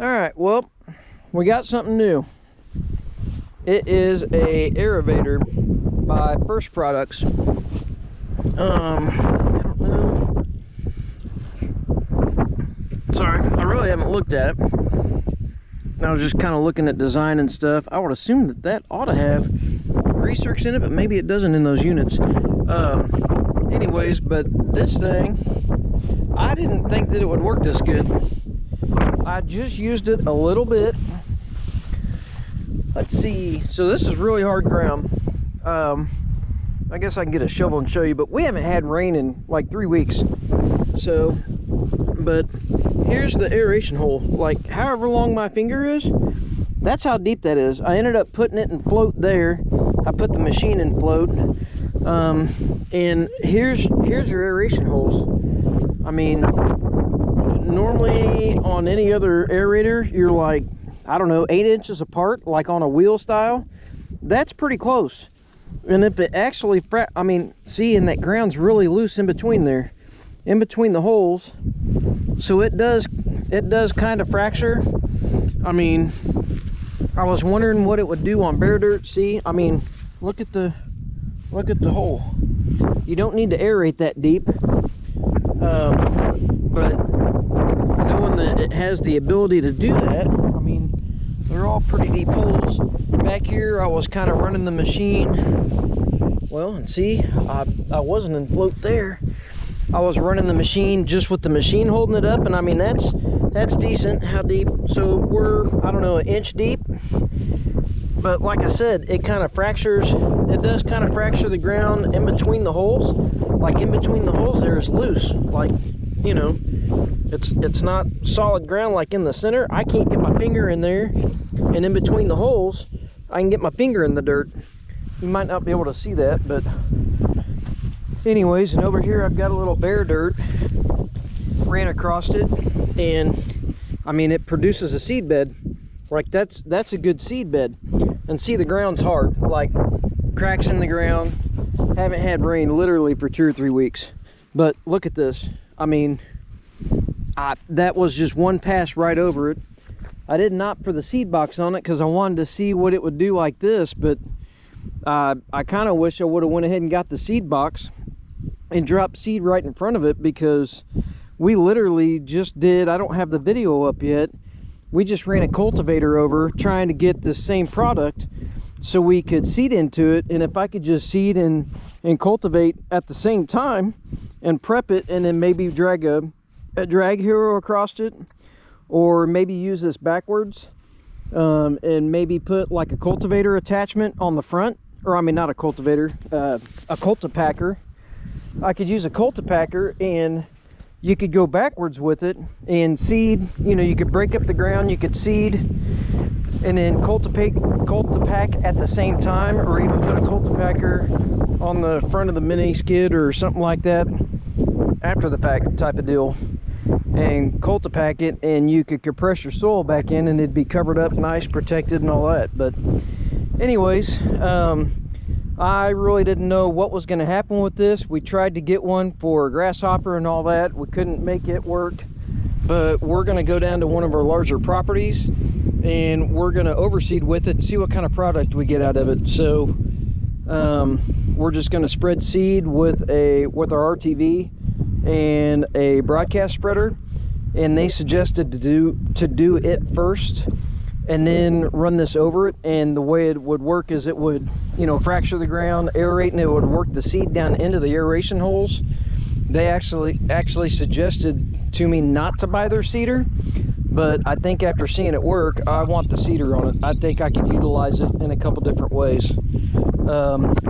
All right, well, we got something new. It is a Aera-vator by First Products. I don't know. Sorry, I really haven't looked at it. I was just kind of looking at design and stuff. I would assume that that ought to have grease zerks in it, but maybe it doesn't in those units. Anyways, but this thing, I didn't think that it would work this good. I just used it a little bit. Let's see. So this is really hard ground. I guess I can get a shovel and show you, but we haven't had rain in like 3 weeks. So, but here's the aeration hole. Like however long my finger is, that's how deep that is. I ended up putting it in float there. I put the machine in float. And here's your aeration holes. I mean, normally on any other aerator, you're like, I don't know, 8 inches apart, like on a wheel style. That's pretty close. And if it actually, I mean, see, and that ground's really loose in between there, in between the holes. So it does kind of fracture. I mean, I was wondering what it would do on bare dirt. See, I mean, look at the hole. You don't need to aerate that deep. But knowing that it has the ability to do that, I mean, they're all pretty deep holes. Back here, I was kind of running the machine. Well, and see, I wasn't in float there. I was running the machine just with the machine holding it up, and I mean, that's decent. How deep? So we're, I don't know, 1 inch deep. But like I said, it kind of fractures. It does kind of fracture the ground in between the holes. Like in between the holes there is loose. Like, you know, it's not solid ground like in the center. I can't get my finger in there. And in between the holes, I can get my finger in the dirt. You might not be able to see that, but anyways, and over here I've got a little bare dirt. Ran across it, and I mean, it produces a seed bed. Like that's a good seed bed. And see, the ground's hard, like cracks in the ground. Haven't had rain literally for 2 or 3 weeks. But look at this. I mean, that was just one pass right over it. I didn't opt for the seed box on it because I wanted to see what it would do like this, but I kind of wish I would have went ahead and got the seed box and dropped seed right in front of it, because we literally just did, I don't have the video up yet, we just ran a cultivator over trying to get the same product so we could seed into it. And if I could just seed and cultivate at the same time and prep it, and then maybe drag a drag hero across it, or maybe use this backwards, and maybe put like a cultivator attachment on the front, or I mean, not a cultivator, a cultipacker. I could use a cultipacker, and you could go backwards with it and seed. You know, you could break up the ground, you could seed, and then cultipack at the same time, or even put a cultipacker on the front of the mini skid or something like that after the fact type of deal, and cultipack it, and you could compress your soil back in, and it'd be covered up nice, protected, and all that. But anyways, I really didn't know what was going to happen with this. We tried to get one for grasshopper and all that. We couldn't make it work, but we're going to go down to one of our larger properties, and we're going to overseed with it and see what kind of product we get out of it. So we're just going to spread seed with our RTV and a broadcast spreader, and they suggested to do it first and then run this over it. And the way it would work is it would, you know, fracture the ground, aerate, and it would work the seed down into the aeration holes. They actually suggested to me not to buy their seeder, but I think after seeing it work, I want the seeder on it. I think I could utilize it in a couple different ways.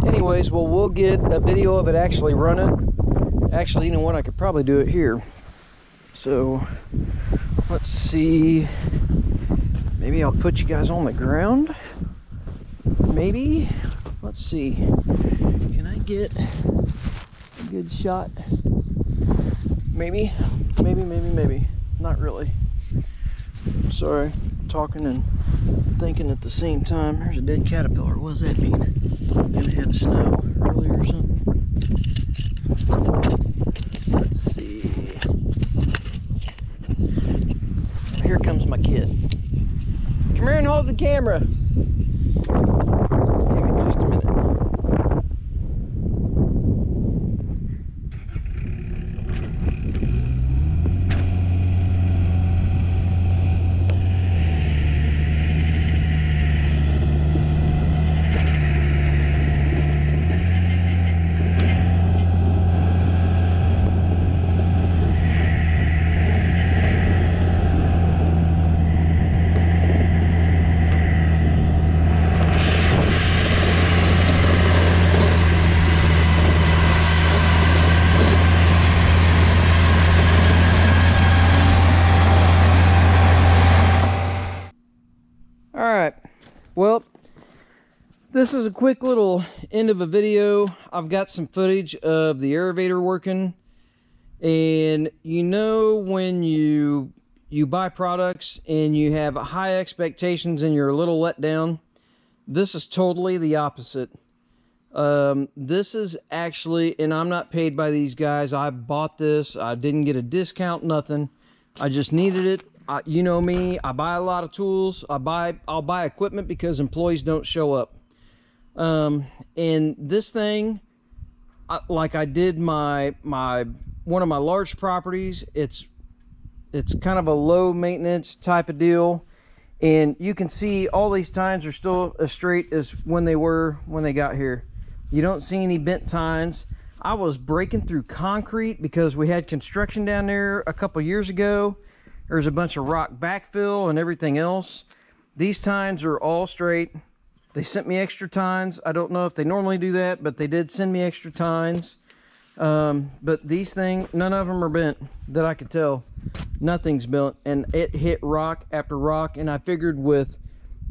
Anyways, well, we'll get a video of it actually running. Actually, you know what, I could probably do it here. So let's see, maybe I'll put you guys on the ground, maybe. Let's see, can I get a good shot? Maybe, not really. Sorry, talking and thinking at the same time. There's a dead caterpillar. What does that mean? Did it have snow earlier or something? Let's see. here comes my kid. Come here and hold the camera. Give me just a minute. Well, this is a quick little end of a video. I've got some footage of the Aera-vator working, and you know when you buy products and you have high expectations and you're a little let down, this is totally the opposite. This is actually, and I'm not paid by these guys. I bought this. I didn't get a discount, nothing. I just needed it. You know me, I buy a lot of tools. I'll buy equipment because employees don't show up. And this thing, like I did one of my large properties, it's kind of a low maintenance type of deal. And you can see all these tines are still as straight as when they were when they got here. You don't see any bent tines. I was breaking through concrete because we had construction down there a couple years ago. There's a bunch of rock backfill and everything else. These tines are all straight. They sent me extra tines. I don't know if they normally do that, but they did send me extra tines. But these things, none of them are bent that I could tell. Nothing's bent, and it hit rock after rock. And I figured with,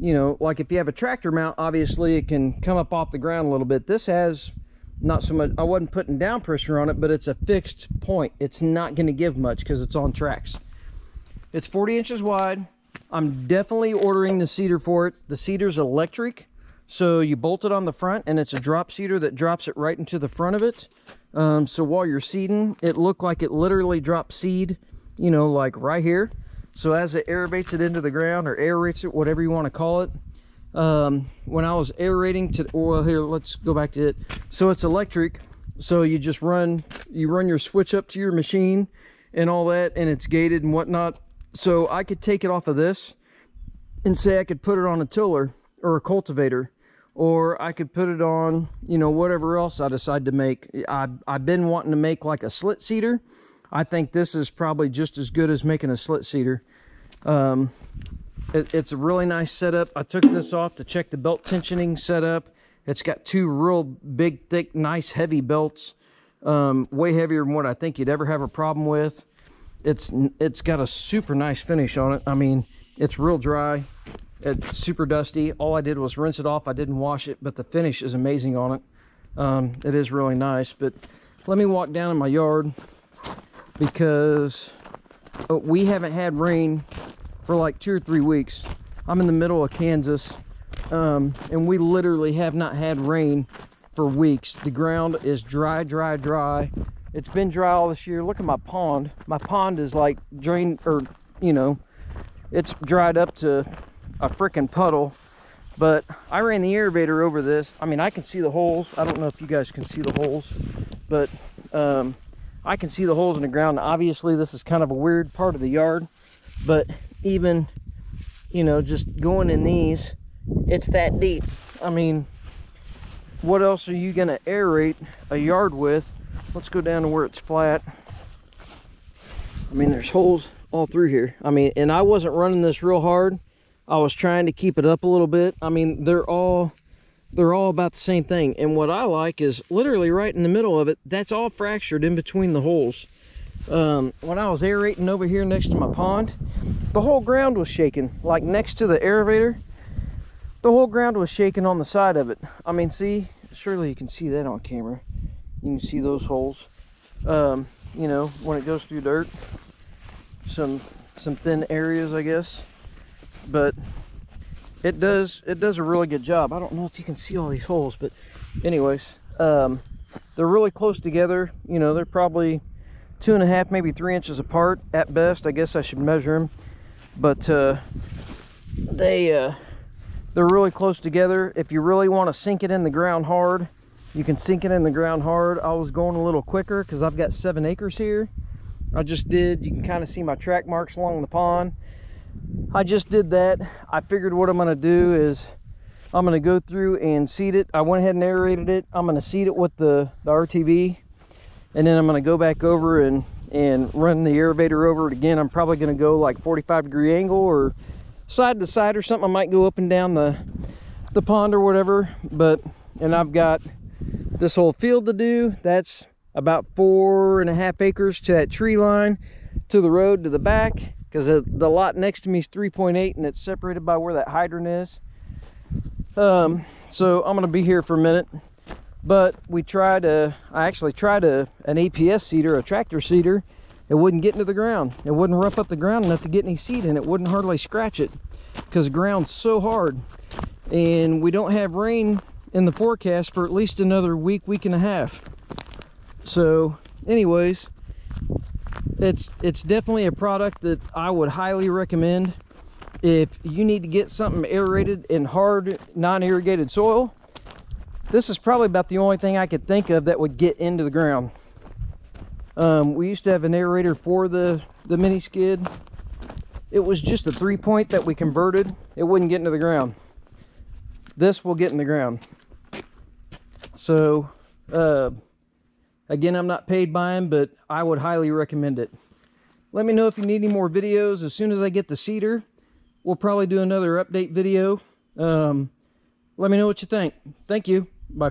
you know, like if you have a tractor mount, obviously it can come up off the ground a little bit. This has not so much. I wasn't putting down pressure on it, but it's a fixed point. It's not going to give much because it's on tracks. It's 40 inches wide. I'm definitely ordering the seeder for it. The seeder's electric, so you bolt it on the front, and it's a drop seeder that drops it right into the front of it. So while you're seeding, it looked like it literally drops seed, you know, like right here. So as it aerates it into the ground, or aerates it, whatever you want to call it. When I was aerating to oil here, let's go back to it. So it's electric, so you just run your switch up to your machine and all that, and it's gated and whatnot. So I could take it off of this and say I could put it on a tiller or a cultivator, or I could put it on, you know, whatever else I decide to make. I've been wanting to make like a slit seeder. I think this is probably just as good as making a slit seeder. It's a really nice setup. I took this off to check the belt tensioning setup. It's got two real big, thick, nice, heavy belts. Way heavier than what I think you'd ever have a problem with. It's got a super nice finish on it. I mean, it's real dry. It's super dusty. All I did was rinse it off. I didn't wash it, but the finish is amazing on it. It is really nice. But let me walk down in my yard, because we haven't had rain for like 2 or 3 weeks. I'm in the middle of Kansas, and we literally have not had rain for weeks. The ground is dry. It's been dry all this year. Look at my pond. My pond is like drained, or, you know, it's dried up to a freaking puddle. But I ran the Aera-vator over this. I mean, I can see the holes. I don't know if you guys can see the holes, but I can see the holes in the ground. Obviously, this is kind of a weird part of the yard, but even, you know, just going in these, it's that deep. I mean, what else are you going to aerate a yard with? Let's go down to where it's flat. I mean, there's holes all through here. I mean, and I wasn't running this real hard. I was trying to keep it up a little bit. I mean, they're all about the same thing. And what I like is literally right in the middle of it, that's all fractured in between the holes. When I was aerating over here next to my pond, the whole ground was shaking. Like next to the Aera-vator, the whole ground was shaking on the side of it. I mean, see, surely you can see that on camera. You can see those holes. You know, when it goes through dirt, some thin areas, I guess. But it does a really good job. I don't know if you can see all these holes, but anyways, they're really close together. You know, they're probably 2.5, maybe 3 inches apart at best. I guess I should measure them. but they're really close together. If you really want to sink it in the ground hard, you can sink it in the ground hard. I was going a little quicker because I've got 7 acres here. I just did, you can kind of see my track marks along the pond. I just did that. I figured what I'm going to do is I'm going to go through and seed it. I went ahead and aerated it. I'm going to seed it with the RTV, and then I'm going to go back over and run the Aera-vator over it again. I'm probably going to go like 45-degree angle or side to side or something. I might go up and down the pond or whatever. And I've got this whole field to do. That's about 4.5 acres to that tree line, to the road to the back, because the lot next to me is 3.8 and it's separated by where that hydrant is. So I'm going to be here for a minute. But I actually tried an APS seeder, a tractor seeder. It wouldn't get into the ground. It wouldn't rough up the ground enough to get any seed in. It wouldn't hardly scratch it because the ground's so hard. And we don't have rain in the forecast for at least another week and a half. So anyways, it's definitely a product that I would highly recommend if you need to get something aerated in hard, non-irrigated soil. This is probably about the only thing I could think of that would get into the ground. We used to have an aerator for the mini skid. It was just a 3-point that we converted. It wouldn't get into the ground. This will get in the ground. So again, I'm not paid by them, but I would highly recommend it. Let me know if you need any more videos. As soon as I get the seeder, we'll probably do another update video. Let me know what you think. Thank you. Bye.